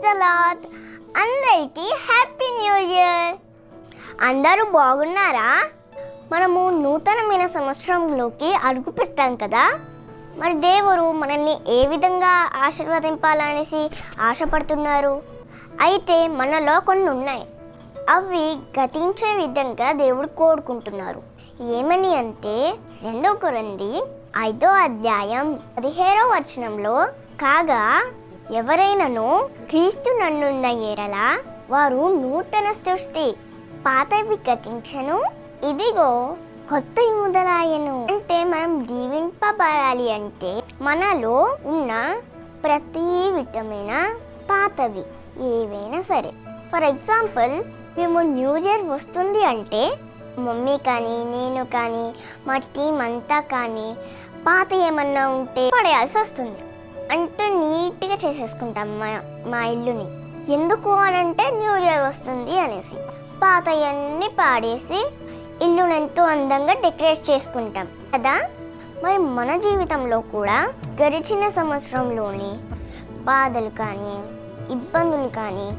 The lord. అందరికీ happy new year. అందరూ బాగున్నారా? మనము నూతనమైన సంవత్సరంలోకి అడుగు పెట్టాం కదా. మరి దేవుడు మనల్ని ఏ విధంగా ఆశీర్వదింపాలనేసి ఆశపడుతున్నారు. అయితే మనలో కొన్ని ఉన్నాయి, అవి గతించే విధంగా దేవుడు కోరుకుంటున్నారు. ఏమని అంటే 2 కొరింథీ 5వ అధ్యాయం 17వ వచనంలో, కాగా ఎవరైనాను క్రీస్తు నందున్న ఎడల వారు నూతన సృష్టి, పాతవి గతించెను, ఇదిగో కొత్తవి మొదలాయెను. అంటే మనం దీవింపబడాలి అంటే మనలో ఉన్న ప్రతి విధమైన పాతవి ఏవైనా సరే. ఫర్ ఎగ్జాంపుల్, మేము న్యూ ఇయర్ వస్తుంది అంటే మమ్మీ కానీ నేను కానీ మా టీం అంతా కానీ పాత ఏమన్నా ఉంటే పడేయాల్సి వస్తుంది. అంటే నీట్గా చేసేసుకుంటాం మా ఇల్లుని. ఎందుకు అనంటే న్యూ ఇయర్ వస్తుంది అనేసి పాతయన్నీ పాడేసి ఇల్లుని ఎంతో అందంగా డెకరేట్ చేసుకుంటాం కదా. మరి మన జీవితంలో కూడా గడిచిన సంవత్సరంలోని బాధలు కానీ ఇబ్బందులు కానీ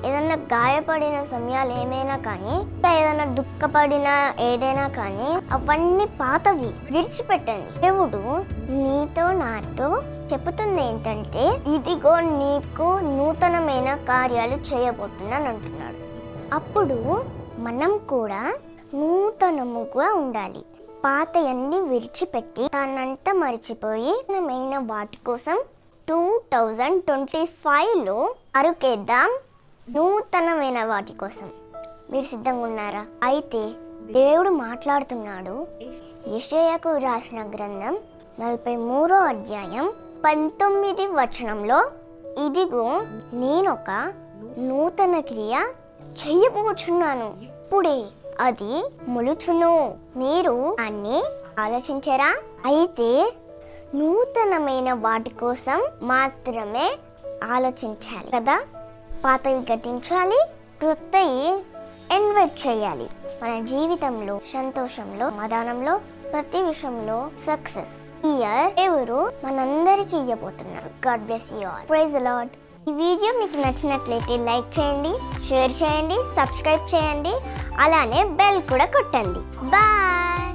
ఏదైనా గాయపడిన సమయాలు ఏమైనా కానీ ఏదైనా దుఃఖపడిన ఏదైనా కానీ అవన్నీ పాతవి విడిచిపెట్టండి. దేవుడు నీతో నాతో చెబుతుంది ఏంటంటే, ఇదిగో నీకు నూతనమైన కార్యాలు చేయబోతున్నాను అంటున్నాడు. అప్పుడు మనం కూడా నూతనముగా ఉండాలి. పాతయన్నీ విడిచిపెట్టి తానంతా మర్చిపోయి నూతనమైన వాటి కోసం 2025లో అరుకేద్దాం. నూతనమైన వాటి కోసం మీరు సిద్ధంగా ఉన్నారా? అయితే దేవుడు మాట్లాడుతున్నాడు. యెషయాకు రాసిన గ్రంథం 43వ అధ్యాయం 19వ వచనంలో, ఇదిగో నేనొక నూతన క్రియ చెయ్యబోచున్నాను, ఇప్పుడే అది మొలుచును, మీరు అన్ని ఆలోచించారా? అయితే నూతనమైన వాటి కోసం మాత్రమే ఆలోచించాలి కదా. పాతవి గతించాలి, క్రొత్తవి ఇన్వైట్ చేయాలి. మన జీవితంలో సంతోషంలో సమాధానంలో ప్రతి విషయంలో సక్సెస్ ఇయర్ దేవుడు మనందరికీ ఇవ్వబోతున్నారు. God bless you all. Praise the Lord. ఈ వీడియో మీకు నచ్చినట్లయితే లైక్ చేయండి, షేర్ చేయండి, సబ్స్క్రైబ్ చేయండి, అలానే బెల్ కూడా కొట్టండి. బాయ్.